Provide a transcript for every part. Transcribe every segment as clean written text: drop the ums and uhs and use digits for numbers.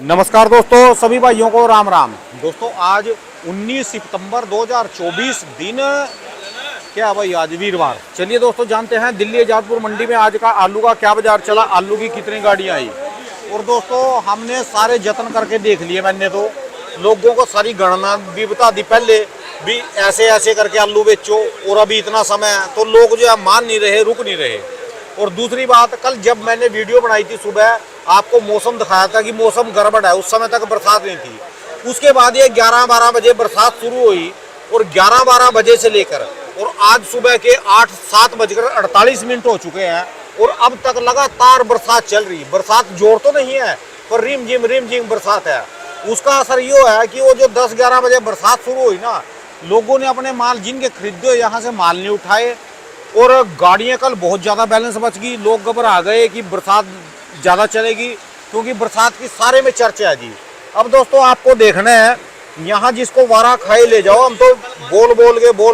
नमस्कार दोस्तों, सभी भाइयों को राम राम। दोस्तों आज 19 सितंबर 2024 दिन क्या भाई, आज वीरवार। चलिए दोस्तों जानते हैं दिल्ली आजादपुर मंडी में आज का आलू का क्या बाजार चला, आलू की कितनी गाड़ियां आई। और दोस्तों हमने सारे जतन करके देख लिए, मैंने तो लोगों को सारी गणना भी बता दी पहले भी, ऐसे ऐसे करके आलू बेचो। और अभी इतना समय है तो लोग जो है मान नहीं रहे, रुक नहीं रहे। और दूसरी बात, कल जब मैंने वीडियो बनाई थी सुबह, आपको मौसम दिखाया था कि मौसम गड़बड़ है, उस समय तक बरसात नहीं थी। उसके बाद ये 11-12 बजे बरसात शुरू हुई और 11-12 बजे से लेकर और आज सुबह के 8-7 बजकर 48 मिनट हो चुके हैं और अब तक लगातार बरसात चल रही। बरसात जोर तो नहीं है पर रिम झिम बरसात है। उसका असर ये है कि वो जो 10-11 बजे बरसात शुरू हुई ना, लोगों ने अपने माल जिनके खरीदे यहाँ से माल नहीं उठाए और गाड़ियाँ कल बहुत ज़्यादा बैलेंस बच गई। लोग घबरा गए कि बरसात ज़्यादा चलेगी क्योंकि बरसात की सारे में चर्चा है जी। अब दोस्तों आपको देखना है, यहाँ जिसको वारा खाए ले जाओ। हम तो बोल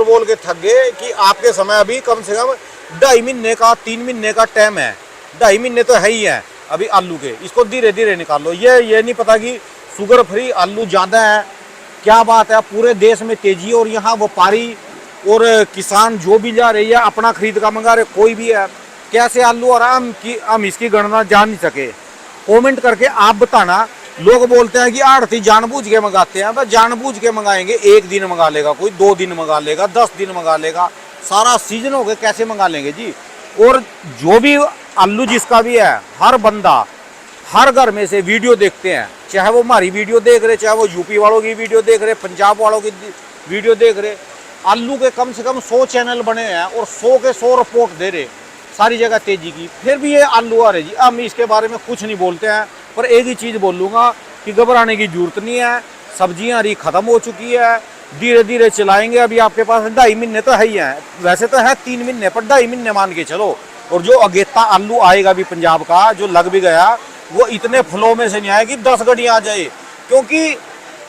बोल के थक गए कि आपके समय अभी कम से कम 2.5 महीने का 3 महीने का टाइम है। 2.5 महीने तो है ही है अभी आलू के, इसको धीरे धीरे निकालो। ये नहीं पता कि शुगर फ्री आलू ज़्यादा है, क्या बात है। पूरे देश में तेजी और यहाँ व्यापारी और किसान जो भी जा रही है अपना खरीद का मंगा रहे, कोई भी है। कैसे आलू और हम इसकी गणना जान नहीं सके। कमेंट करके आप बताना। लोग बोलते हैं कि आड़ती जानबूझ के मंगाते हैं, बस जानबूझ के मंगाएंगे। 1 दिन मंगा लेगा कोई, 2 दिन मंगा लेगा, 10 दिन मंगा लेगा, सारा सीजन हो गया, कैसे मंगा लेंगे जी। और जो भी आलू जिसका भी है, हर बंदा हर घर में से वीडियो देखते हैं, चाहे वो हमारी वीडियो देख रहे, चाहे वो यूपी वालों की वीडियो देख रहे, पंजाब वालों की वीडियो देख रहे। आलू के कम से कम 100 चैनल बने हैं और 100 के 100 रिपोर्ट दे रहे, सारी जगह तेजी की। फिर भी ये आलू आ रहे जी। हम इसके बारे में कुछ नहीं बोलते हैं, पर एक ही चीज़ बोलूँगा कि घबराने की जरूरत नहीं है। सब्जियां हरी ख़त्म हो चुकी है, धीरे धीरे चलाएंगे। अभी आपके पास 2.5 महीने तो है ही हैं, वैसे तो है 3 महीने, पर 2.5 महीने मान के चलो। और जो अगेता आलू आएगा भी पंजाब का, जो लग भी गया, वो इतने फ्लो में से नहीं आए कि 10 गाड़ियाँ आ जाए। क्योंकि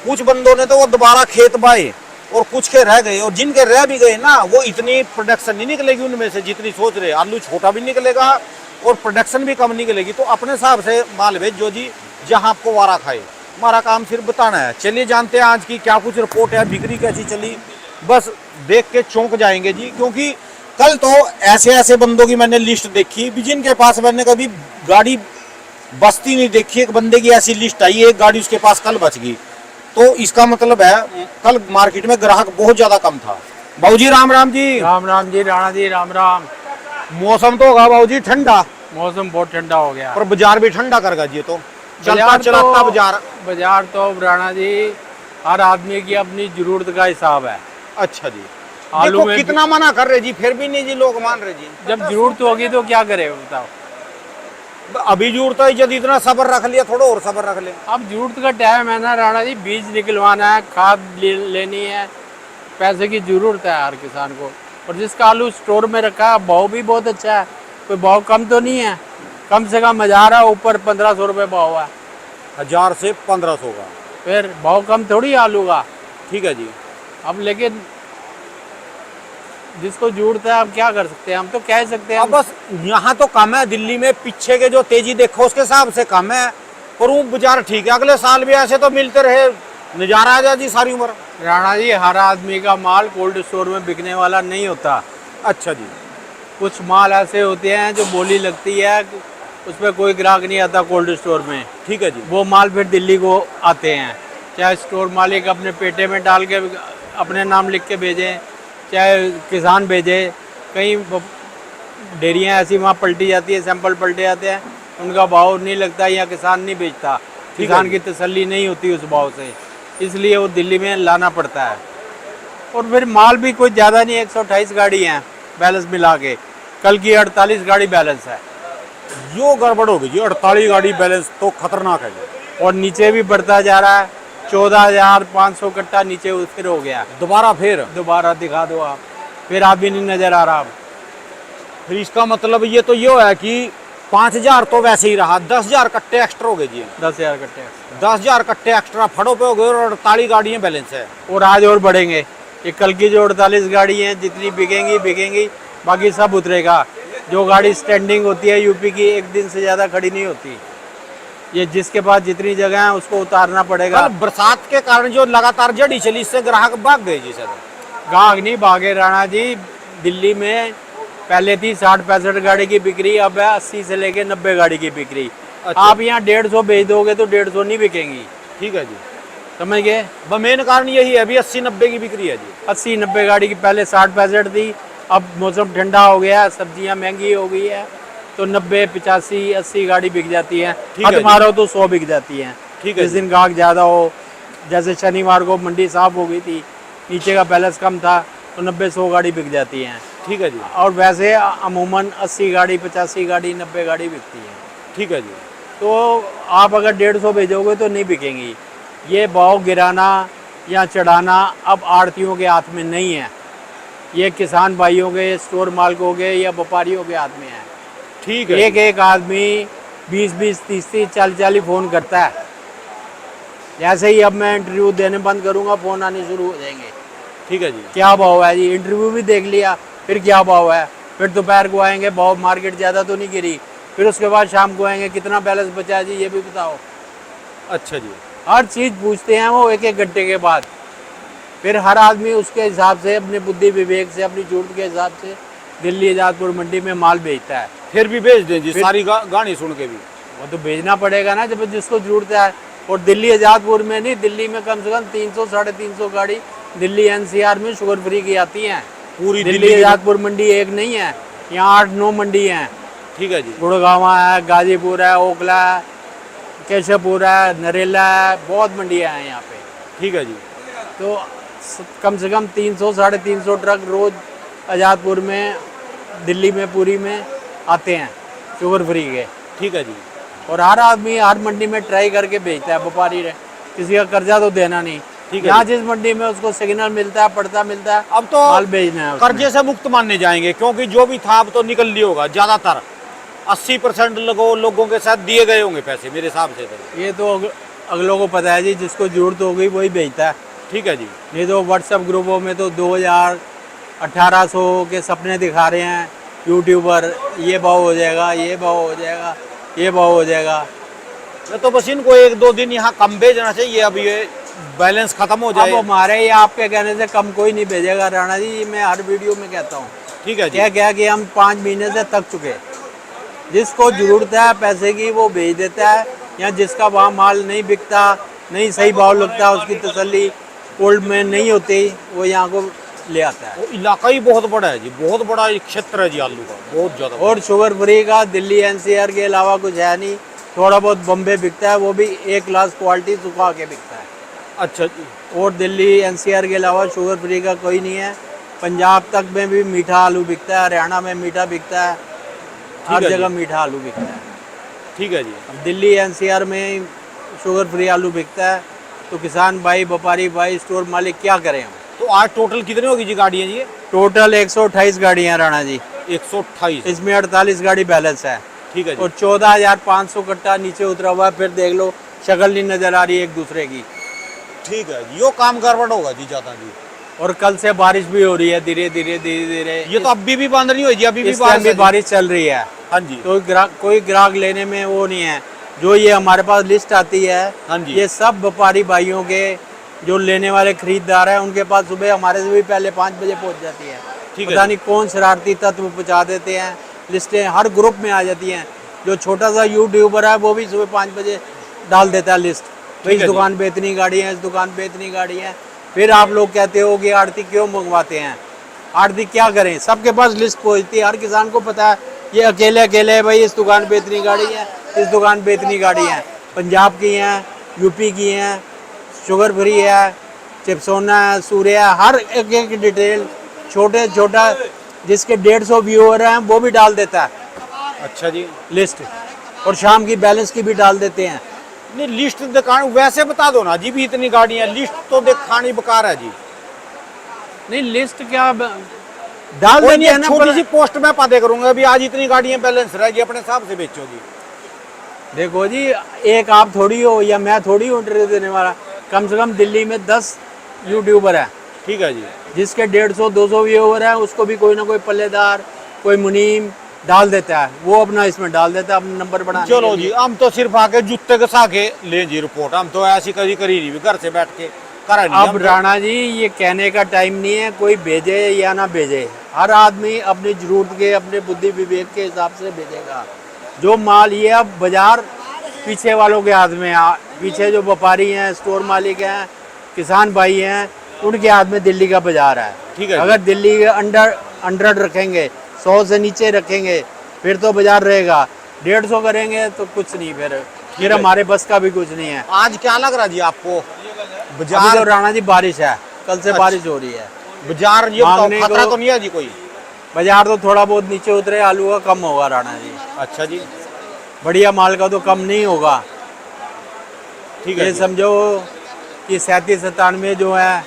कुछ बंदों ने तो वो दोबारा खेत बाए और कुछ के रह गए, और जिनके रह भी गए ना, वो इतनी प्रोडक्शन नहीं निकलेगी उनमें से जितनी सोच रहे। आलू छोटा भी निकलेगा और प्रोडक्शन भी कम निकलेगी। तो अपने हिसाब से माल भेजो जी, जहां आपको वारा खाए। हमारा काम सिर्फ बताना है। चलिए जानते हैं आज की क्या कुछ रिपोर्ट है, बिक्री कैसी चली, बस देख के चौंक जाएंगे जी। क्योंकि कल तो ऐसे ऐसे बंदों की मैंने लिस्ट देखी भी, जिनके पास मैंने कभी गाड़ी बचती नहीं देखी। एक बंदे की ऐसी लिस्ट आई, एक गाड़ी उसके पास कल बच गई। तो इसका मतलब है कल मार्केट में ग्राहक बहुत ज्यादा कम था। बाबूजी राम राम जी। राम राम जी, राणा जी राम राम। मौसम तो होगा बाबूजी ठंडा, मौसम बहुत ठंडा हो गया पर बाजार भी ठंडा कर गया। तो चलता चलाता बाजार तो राणा जी हर आदमी की अपनी जरूरत का हिसाब है। अच्छा जी। आलू में कितना मना कर रहे जी, फिर भी नहीं जी लोग मान रहे जी। जब जरूरत होगी तो क्या करे बताओ। अभी जरूरत है, जब इतना सब्र रख लिया, थोड़ा और सब्र रख ले। अब जरूरत का टाइम है ना राणा जी, बीज निकलवाना है, खाद लेनी है, पैसे की जरूरत है हर किसान को। और जिसका आलू स्टोर में रखा है, भाव भी बहुत अच्छा है, कोई भाव कम तो नहीं है। कम से कम 1000 है, ऊपर 1500 रुपये भाव है। 1000 से 1500 का फिर भाव कम थोड़ी आलू का। ठीक है जी। अब लेकिन जिसको जरूरत है, अब क्या कर सकते हैं, हम तो कह सकते हैं। अब बस यहाँ तो कम है, दिल्ली में पीछे के जो तेजी देखो उसके हिसाब से कम है, पर वो बाजार ठीक है। अगले साल भी ऐसे तो मिलते रहे, नजारा आ जाए जी सारी उम्र। राणा जी हर आदमी का माल कोल्ड स्टोर में बिकने वाला नहीं होता। अच्छा जी। कुछ माल ऐसे होते हैं जो बोली लगती है, उसमें कोई ग्राहक नहीं आता कोल्ड स्टोर में। ठीक है जी। वो माल फिर दिल्ली को आते हैं, चाहे स्टोर मालिक अपने पेटे में डाल के अपने नाम लिख के भेजें, चाहे किसान भेजे। कई डेयरियाँ ऐसी वहाँ पलटी जाती है, सैंपल पलटे जाते हैं, उनका भाव नहीं लगता या किसान नहीं बेचता, किसान की तसल्ली नहीं होती उस भाव से, इसलिए वो दिल्ली में लाना पड़ता है। और फिर माल भी कोई ज़्यादा नहीं, 128 गाड़ी हैं बैलेंस मिला के, कल की 48 गाड़ी बैलेंस है। जो गड़बड़ होगी जी, 48 गाड़ी बैलेंस तो खतरनाक है जी। और नीचे भी बढ़ता जा रहा है, 14,500 कट्टा नीचे फिर हो गया। दोबारा दिखा दो आप, फिर आप भी नहीं नजर आ रहा। फिर इसका मतलब ये तो ये है कि 5000 तो वैसे ही रहा, 10,000 कट्टे एक्स्ट्रा हो गए जी। 10,000 कट्टे, 10,000 कट्टे एक्स्ट्रा फड़ों पे हो गए और 48 गाड़ियाँ बैलेंस है। और आज और बढ़ेंगे। ये कल की जो 48 गाड़ी हैं, जितनी बिकेंगी, बाकी सब उतरेगा। जो गाड़ी स्टैंडिंग होती है यूपी की, एक दिन से ज़्यादा खड़ी नहीं होती। ये जिसके पास जितनी जगह है उसको उतारना पड़ेगा। कल बरसात के कारण जो लगातार जड़ी चली, इससे ग्राहक भाग गए जी सर। गाहक नहीं भागे राणा जी। दिल्ली में पहले थी 60-65 गाड़ी की बिक्री, अब है 80 से लेके 90 गाड़ी की बिक्री। अच्छा। आप यहाँ 150 भेज दोगे तो 150 नहीं बिकेंगी। ठीक है जी, समझ गए। मेन कारण यही है, अभी 80-90 की बिक्री है जी। 80-90 गाड़ी की पहले 60-65 थी, अब मौसम ठंडा हो गया, सब्जियां महंगी हो गई है, तो 90-85-80 गाड़ी बिक जाती है। ठीक है हद जी। मारो तो 100 बिक जाती है। ठीक है जिस जी। दिन गाहक ज़्यादा हो, जैसे शनिवार को मंडी साफ हो गई थी, नीचे का बैलेंस कम था, तो 90-100 गाड़ी बिक जाती हैं। ठीक है जी। और वैसे अमूमन 80 गाड़ी, 85 गाड़ी, 90 गाड़ी बिकती है। ठीक है जी। तो आप अगर 150 भेजोगे तो नहीं बिकेंगी। ये भाव गिराना या चढ़ाना अब आड़तियों के हाथ में नहीं है, ये किसान भाइयों के, स्टोर मालिकों के या व्यापारियों के हाथ में है। ठीक है। एक आदमी 20-20, 30-30, 40-40 फ़ोन करता है। जैसे ही अब मैं इंटरव्यू देने बंद करूंगा, फ़ोन आने शुरू हो जाएंगे। ठीक है जी। क्या भाव है जी, इंटरव्यू भी देख लिया, फिर क्या भाव है, फिर दोपहर को आएंगे, भाव मार्केट ज़्यादा तो नहीं गिरी, फिर उसके बाद शाम को आएंगे, कितना बैलेंस बचा है जी ये भी बताओ। अच्छा जी। हर चीज़ पूछते हैं वो एक घंटे के बाद। फिर हर आदमी उसके हिसाब से, अपने बुद्धि विवेक से, अपनी जरूरत के हिसाब से दिल्ली आजादपुर मंडी में माल बेचता है। फिर भी भेज दें जी, सारी गाड़ी सुन के भी। वो तो भेजना पड़ेगा ना जब जिसको जरूरत है। और दिल्ली आजादपुर में नहीं, दिल्ली में कम से कम 300-350 गाड़ी दिल्ली एनसीआर में शुगर फ्री की आती हैं। पूरी दिल्ली आजादपुर मंडी एक नहीं है, यहाँ 8-9 मंडी हैं। ठीक है जी। गुड़गांव है, गाजीपुर है, ओखला है, केशवपुर है, नरेला है, बहुत मंडियाँ हैं यहाँ पे। ठीक है जी। तो कम से कम 300-350 ट्रक रोज आजादपुर में, दिल्ली में, पूरी में आते हैं शुगर फ्री के। ठीक है जी। और हर आदमी हर मंडी में ट्राई करके बेचता है, व्यापारी है, किसी का कर्जा तो देना नहीं। ठीक है यहाँ जी। जिस मंडी में उसको सिग्नल मिलता है, पड़ता मिलता है, अब तो माल बेचना है उसमें। कर्जे से मुक्त मानने जाएंगे, क्योंकि जो भी था अब तो निकल लिया होगा। ज्यादातर 80% लोगों के साथ दिए गए होंगे पैसे मेरे हिसाब से तो। ये तो अगलों को पता है जी, जिसको जरूरत हो गई वही बेचता है। ठीक है जी। नहीं तो व्हाट्सएप ग्रुपों में तो 2000, 1800 के सपने दिखा रहे हैं यूट्यूबर, ये भाव हो जाएगा, ये भाव हो जाएगा, ये भाव हो जाएगा। तो बस इनको 1-2 दिन यहाँ कम भेजना चाहिए, अब ये बैलेंस खत्म हो अब जाए। हमारे या आपके कहने से कम कोई नहीं भेजेगा राणा जी, मैं हर वीडियो में कहता हूँ। ठीक है जी। क्या क्या कि हम 5 महीने से थक चुके। जिसको जरूरत है पैसे की वो भेज देता है, या जिसका वहाँ माल नहीं बिकता, नहीं सही भाव लगता, उसकी तसल्ली कोल्ड में नहीं होती, वो यहाँ को ले आता है। वो इलाका ही बहुत बड़ा है जी, बहुत बड़ा एक क्षेत्र है जी आलू का, बहुत ज़्यादा। और शुगर फ्री का दिल्ली एनसीआर के अलावा कुछ है नहीं। थोड़ा बहुत बम्बे बिकता है, वो भी एक क्लास क्वालिटी सुखा के बिकता है। अच्छा जी। और दिल्ली एनसीआर के अलावा शुगर फ्री का कोई नहीं है। पंजाब तक में भी मीठा आलू बिकता है, हरियाणा में मीठा बिकता है, हर है जगह जी। मीठा आलू बिकता है। ठीक है जी। अब दिल्ली एनसीआर में शुगर फ्री आलू बिकता है, तो किसान भाई, व्यापारी भाई, स्टोर मालिक क्या करें हम। तो आज टोटल कितनी होगी जी गाड़ियाँ जी? टोटल 128 गाड़ियाँ राणा जी, 128। इसमें 48 गाड़ी बैलेंस है। ठीक है जी। और 14,500 कट्टा नीचे उतरा हुआ है। फिर देख लो, शक्ल नहीं नजर आ रही एक दूसरे की। ठीक है जी, यो काम गड़बड़ होगा जी ज़्यादा जी। और कल से बारिश भी हो रही है धीरे धीरे धीरे धीरे। ये तो अभी भी बंद नहीं हुई जी, अभी भी इस टाइम भी है जी। बारिश चल रही है। हाँ जी। तो कोई ग्राहक लेने में वो नहीं है। जो ये हमारे पास लिस्ट आती है, हाँ जी। ये सब व्यापारी भाइयों के, जो लेने वाले खरीदार हैं, उनके पास सुबह हमारे से भी पहले 5 बजे पहुंच जाती है। ठीक है पता जी। नहीं कौन शरारती तत्व पहुंचा देते हैं, लिस्टें हर ग्रुप में आ जाती हैं। जो छोटा सा यूट्यूबर है वो भी सुबह 5 बजे डाल देता है लिस्ट, भाई इस है जी। दुकान पे इतनी गाड़ी है, इस दुकान पे इतनी गाड़ी है। फिर आप लोग कहते हो कि आड़ती क्यों मंगवाते हैं। आड़ती क्या करें, सबके पास लिस्ट पहुंचती है, हर किसान को पता है ये अकेले अकेले है, भाई इस दुकान पे इतनी गाड़ी है, इस दुकान पे इतनी गाड़ी है। पंजाब की हैं, यूपी की हैं, शुगर फ्री है, चिप्सोना है, सूर्य है, हर एक डिटेल छोटे छोटा जिसके 150 व्यूअर हैं वो भी डाल देता है अच्छा जी। लिस्ट। और शाम की बैलेंस की भी डाल देते हैं। नहीं, लिस्ट दिखाने वैसे बता दो ना जी, भी इतनी गाड़ियाँ, लिस्ट तो दिखानी बेकार है जी। नहीं लिस्ट क्या डाल कोई देते नहीं, हैं ना। छोटी सी पोस्ट मैं पता करूंगा, अभी आज इतनी गाड़ियाँ बैलेंस रहेगी, अपने हिसाब से बेचोगी। देखो जी, एक आप थोड़ी हो या मैं थोड़ी हूँ इंटरव्यू देने वाला। कम से कम दिल्ली में 10 यूट्यूबर है, ठीक है जी। जिसके 150-200 व्यूअर है, उसको भी कोई ना कोई पल्लेदार, कोई मुनीम, डाल देता है, वो अपना इसमें डाल देता है अपना नंबर बनाने चलो के जी, लिए। हम तो सिर्फ आके जूते के साके ले जी रिपोर्ट, हम तो ऐसी कभी करी नहीं, घर से बैठ के करा नहीं अब हम तो। राणा जी ये कहने का टाइम नहीं है कोई भेजे या ना भेजे, हर आदमी अपनी जरूरत के अपने बुद्धि विवेक के हिसाब से भेजेगा। जो माल ये अब बाजार पीछे वालों के हाथ में है, पीछे जो व्यापारी हैं, स्टोर मालिक हैं, किसान भाई हैं, उनके हाथ में दिल्ली का बाजार है। ठीक है जी। अगर दिल्ली के अंडर रखेंगे, 100 से नीचे रखेंगे, फिर तो बाजार रहेगा। 150 करेंगे तो कुछ नहीं, फिर हमारे बस का भी कुछ नहीं है। आज क्या लग रहा जी आपको अभी बाजार? तो राणा जी बारिश है, कल से बारिश हो रही है। बाजार ये मांगने खतरा को- तो नहीं है जी कोई? बाजार तो थोड़ा बहुत नीचे उतरे, आलू का कम होगा राणा जी। अच्छा जी, बढ़िया माल का तो कम नहीं होगा। ठीक है ये जी। समझो कि 37-97 जो है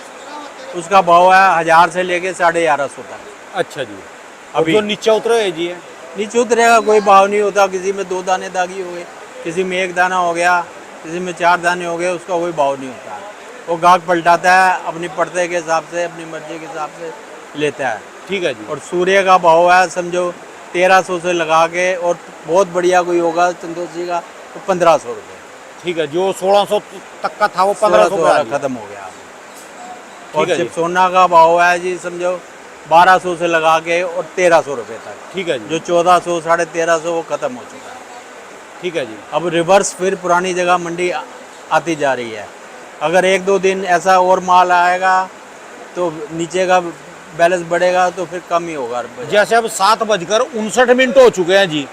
उसका भाव है 1000 से लेके 1150 तक। अच्छा जी, अभी- अभी जो नीचे उतरे है जी है। नीचे उतरेगा कोई भाव नहीं होता, किसी में 2 दाने दागी हो गए, किसी में 1 दाना हो गया, किसी में 4 दाने हो गए, उसका कोई भाव नहीं होता। वो गाहक पलटाता है अपनी पड़ते के हिसाब से, अपनी मर्जी के हिसाब से लेता है। ठीक है जी। और सूर्य का भाव है समझो 1300 से लगा के, और बहुत बढ़िया कोई होगा संतोषी का तो 1500 रुपये। ठीक है, जो 1600 तक का था वो 1500 पे आ गया। खत्म हो गया। ठीक और है जी। चिपसोना का भाव है जी समझो 1200 से लगा के और 1300 रुपये तक। ठीक है जी। जो 1400 1350 वो खत्म हो चुका है। ठीक है जी। अब रिवर्स फिर पुरानी जगह मंडी आती जा रही है। अगर 1-2 दिन ऐसा और माल आएगा तो नीचे का बैलेंस बढ़ेगा, तो फिर कम ही होगा। जैसे अब 7:59 हो चुके हैं जी,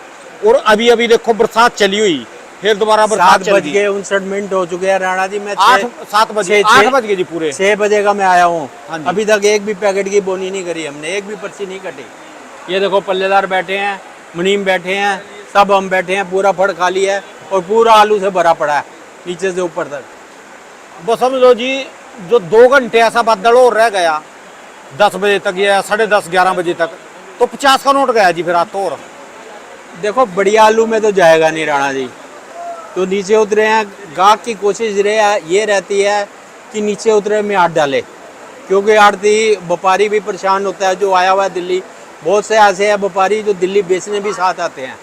और अभी अभी देखो बरसात चली हुई, फिर दोबारा बरसात 7 चल बज गई। के 59 हो चुके हैं राणा जी। मैं 7 बजे 8 बज गए जी पूरे। 6 बजे का मैं आया हूँ, हाँ जी। अभी तक एक भी पैकेट की बोनी नहीं करी हमने, एक भी पर्ची नहीं कटी। ये देखो पल्लेदार बैठे हैं, मुनीम बैठे हैं, सब हम बैठे हैं, पूरा फड़ खाली है और पूरा आलू से भरा पड़ा है नीचे से ऊपर तक। बस समझ लो जी, जो 2 घंटे ऐसा बादल और रह गया 10 बजे तक या 10:30 11 बजे तक, तो 50 का नोट गया जी फिर रात तो। और देखो बढ़िया आलू में तो जाएगा नहीं राणा जी, तो नीचे उतरे हैं। गाहक की कोशिश ये रहती है कि नीचे उतरे में आड़ डाले, क्योंकि आड़ती व्यापारी भी परेशान होता है जो आया हुआ है दिल्ली। बहुत से ऐसे हैं व्यापारी जो दिल्ली बेचने भी साथ आते हैं,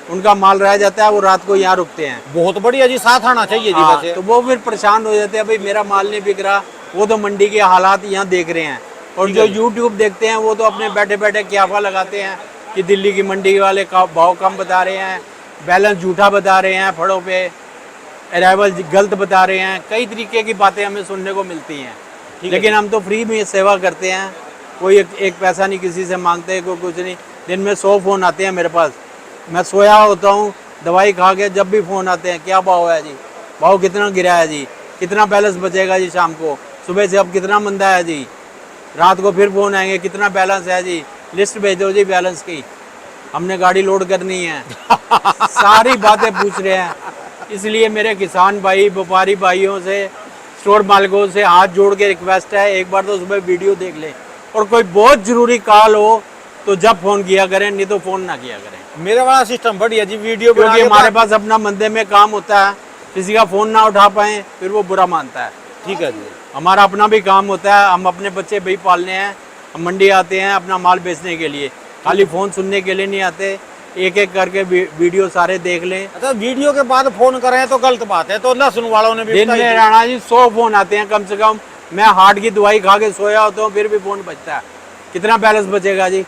उनका माल रह जाता है, वो रात को यहाँ रुकते हैं। बहुत बढ़िया जी, साथ आना चाहिए जी। हाँ, वैसे तो वो फिर परेशान हो जाते हैं, भाई मेरा माल नहीं बिक रहा। वो तो मंडी के हालात यहाँ देख रहे हैं, और ठीक जो है जी। यूट्यूब देखते हैं वो तो अपने बैठे बैठे क्याफा लगाते हैं कि दिल्ली की मंडी वाले का भाव कम बता रहे हैं, बैलेंस झूठा बता रहे हैं, फड़ों पे अराइवल गलत बता रहे हैं। कई तरीके की बातें हमें सुनने को मिलती हैं, लेकिन हम तो फ्री में सेवा करते हैं, कोई एक पैसा नहीं किसी से मांगते, कोई कुछ नहीं। दिन में 100 फ़ोन आते हैं मेरे पास, मैं सोया होता हूँ दवाई खा के, जब भी फ़ोन आते हैं क्या भाव है जी, भाव कितना गिरा है जी, कितना बैलेंस बचेगा जी शाम को, सुबह से अब कितना मंदा है जी, रात को फिर फ़ोन आएंगे कितना बैलेंस है जी, लिस्ट भेज दो जी बैलेंस की, हमने गाड़ी लोड करनी है। सारी बातें पूछ रहे हैं। इसलिए मेरे किसान भाई व्यापारी भाइयों से, स्टोर मालिकों से हाथ जोड़ के रिक्वेस्ट है, एक बार तो सुबह वीडियो देख लें, और कोई बहुत ज़रूरी कॉल हो तो जब फ़ोन किया करें, नहीं तो फ़ोन ना किया करें। मेरे वाला सिस्टम बढ़िया जी, वीडियो बना क्योंकि के हमारे पास अपना मंदे में काम होता है, किसी का फ़ोन ना उठा पाएँ फिर वो बुरा मानता है। ठीक है जी। हमारा अपना भी काम होता है, हम अपने बच्चे भी पालने हैं, हम मंडी आते हैं अपना माल बेचने के लिए, खाली फ़ोन सुनने के लिए नहीं आते। एक एक करके वीडियो सारे देख लें। अच्छा, वीडियो के बाद फोन करें तो गलत बात है, तो लहसुन वालों ने भी दिन में राणा जी 100 फ़ोन आते हैं कम से कम। मैं हार्ट की दवाई खा के सोया होता हूँ, फिर भी फ़ोन बचता है। कितना बैलेंस बचेगा जी,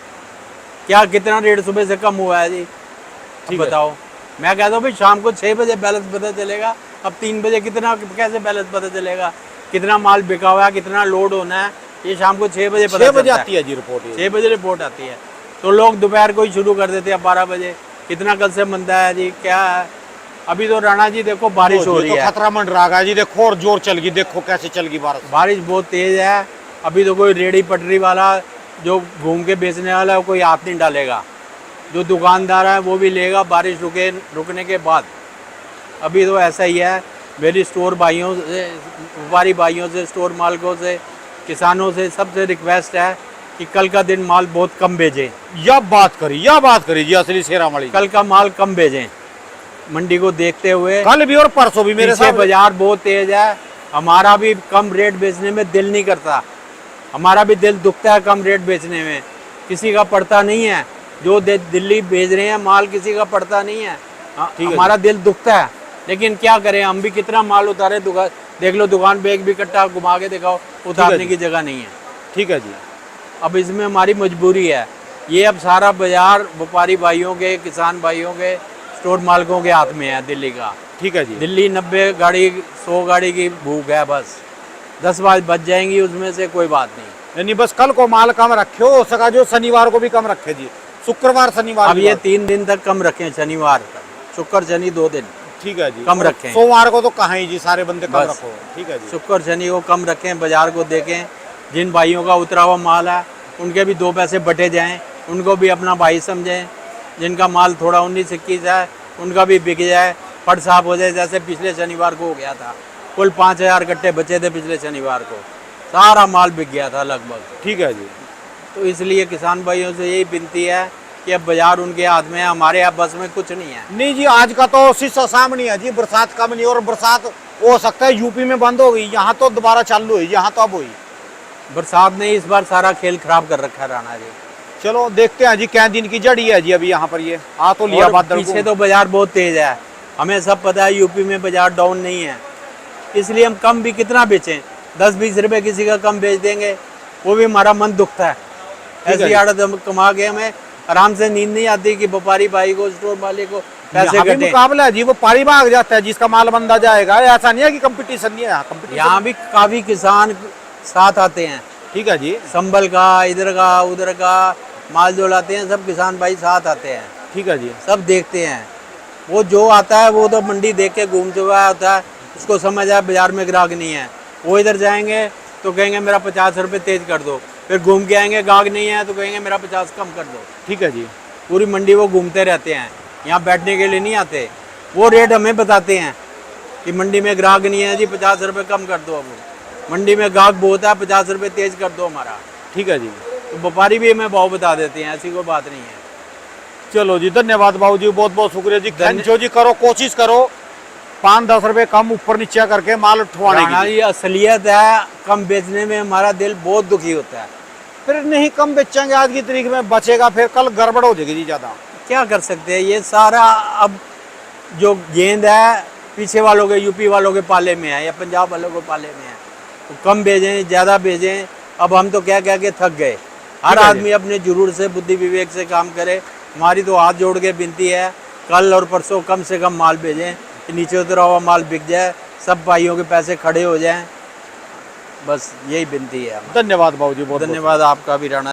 क्या कितना रेट सुबह से कम हुआ है जी, ठीक है। बताओ। मैं कहता हूँ भाई शाम को 6 बजे बैलेंस पता चलेगा, अब 3 बजे कितना कैसे बैलेंस पता चलेगा, कितना माल बिका हुआ है, कितना लोड होना है, ये शाम को 6 बजे पता 6 बजे चलता आती है जी रिपोर्ट ये। 6 बजे रिपोर्ट आती है, तो लोग दोपहर को ही शुरू कर देते हैं 12 बजे। कितना कल से मंदा है जी, क्या है। अभी तो राणा जी देखो बारिश हो रही तो है, खतरा मंडरा गया जी, देखो और जोर चल गई, देखो कैसे चल गई बारिश। बारिश बहुत तेज है। अभी तो कोई रेड़ी पटरी वाला जो घूम के बेचने वाला है कोई हाथ नहीं डालेगा, जो दुकानदार है वो भी लेगा बारिश रुकने के बाद। अभी तो ऐसा ही है। मेरी स्टोर भाइयों से, व्यापारी भाइयों से, स्टोर मालिकों से, किसानों से, सबसे रिक्वेस्ट है कि कल का दिन माल बहुत कम भेजें। यह बात करी जी असली शेरा वाली। कल का माल कम भेजें मंडी को देखते हुए। कल भी और परसों भी मेरे पीछे साथ बाजार बहुत तेज है, हमारा भी कम रेट बेचने में दिल नहीं करता, हमारा भी दिल दुखता है कम रेट बेचने में, किसी का पड़ता नहीं है। जो दिल्ली भेज रहे हैं माल किसी का पड़ता नहीं है। ठीक है हमारा दिल दुखता है, लेकिन क्या करें, हम भी कितना माल उतारे। दुकान देख लो, दुकान पे एक भी कट्टा घुमा के दिखाओ, उतारने की जगह नहीं है। ठीक है जी। अब इसमें हमारी मजबूरी है। ये अब सारा बाजार व्यापारी भाइयों के, किसान भाइयों के, स्टोर मालिकों के हाथ में है दिल्ली का। ठीक है जी। दिल्ली 90 गाड़ी 100 गाड़ी की भूख है, बस 10 बार बच जाएंगी, उसमें से कोई बात नहीं। यानी बस कल को माल कम रखे, हो सका जो शनिवार को भी कम रखे जी, शुक्रवार शनिवार। अब ये 3 दिन तक कम रखें, शनिवार तक, शुक्र शनि 2 दिन ठीक है जी, कम रखें। सोमवार को तो कहाँ ही जी, सारे बंदे कम बस। रखो। ठीक है जी। शुक्र शनि को कम रखें, बाजार को देखें। जिन भाइयों का उतरा हुआ माल है उनके भी 2 पैसे बटे जाएं, उनको भी अपना भाई समझें। जिनका माल थोड़ा 19-21 है उनका भी बिक जाए, फट साफ हो जाए, जैसे पिछले शनिवार को हो गया था। कुल 5000 कट्टे बचे थे पिछले शनिवार को, सारा माल बिक गया था लगभग। ठीक है जी। तो इसलिए किसान भाइयों से यही विनती है कि अब बाजार उनके हाथ में है, हमारे यहाँ बस में कुछ नहीं है। नहीं जी, आज का तो शीशा सामने है जी, बरसात कम नहीं, और बरसात हो सकता है यूपी में बंद हो गई, यहाँ तो दोबारा चालू हुई, यहाँ तो अब हुई। बरसात ने इस बार सारा खेल खराब कर रखा है राणा जी। चलो देखते हैं जी, क्या दिन की जड़ी है जी अभी यहाँ पर। ये आ तो लिया और बादल को। पीछे तो बाजार बहुत तेज है, हमें सब पता है यूपी में बाजार डाउन नहीं है, इसलिए हम कम भी कितना बेचें, 10-20 रुपए किसी का कम बेच देंगे, वो भी हमारा मन दुखता है। ऐसी आदत हम कमा के हमें आराम से नींद नहीं आती कि व्यापारी भाई को, स्टोर वाले को पैसे यहाँ भी घटे। मुकाबला है जी, वो पारी भाग जाता है जिसका माल बंदा जाएगा। ऐसा नहीं है कि कंपटीशन नहीं है, यहाँ कंपटीशन। यहाँ भी काफी किसान साथ आते हैं, ठीक है जी। संभल का, इधर का, उधर का माल जो लाते हैं, सब किसान भाई साथ आते हैं, ठीक है जी। सब देखते हैं। वो जो आता है वो तो मंडी देख के घूम चुका होता है, उसको समझ आया बाजार में ग्राहक नहीं है। वो इधर जाएंगे तो कहेंगे मेरा 50 रुपये तेज कर दो, फिर घूम के आएंगे, ग्राहक नहीं है तो कहेंगे मेरा 50 कम कर दो। ठीक है जी। पूरी मंडी वो घूमते रहते हैं, यहाँ बैठने के लिए नहीं आते। वो रेट हमें बताते हैं कि मंडी में ग्राहक नहीं है जी, 50 रुपये कम कर दो। अब मंडी में ग्राहक बहुत है, 50 रुपये तेज कर दो हमारा। ठीक है जी। तो व्यापारी भी हमें भाव बता देते हैं, ऐसी कोई बात नहीं है। चलो जी, धन्यवाद बाबू जी, बहुत बहुत शुक्रिया जी। जो जी करो, कोशिश करो 5-10 रुपए कम ऊपर नीचे करके माल उठवाने की। ये असलियत है, कम बेचने में हमारा दिल बहुत दुखी होता है। फिर नहीं कम बेचेंगे आज की तारीख में, बचेगा फिर कल गड़बड़ हो जाएगी जी ज्यादा। क्या कर सकते हैं, ये सारा अब जो गेंद है पीछे वालों के, यूपी वालों के पाले में है या पंजाब वालों के पाले में है। तो कम भेजें, ज़्यादा भेजें, अब हम तो क्या कह के थक गए। हर आदमी अपने जरूर से, बुद्धि विवेक से काम करे। हमारी तो हाथ जोड़ के विनती है, कल और परसों कम से कम माल भेजें कि नीचे उतरा हुआ माल बिक जाए, सब भाइयों के पैसे खड़े हो जाएं, बस यही विनती है। धन्यवाद बाबू जी, बहुत धन्यवाद आपका भी राणा।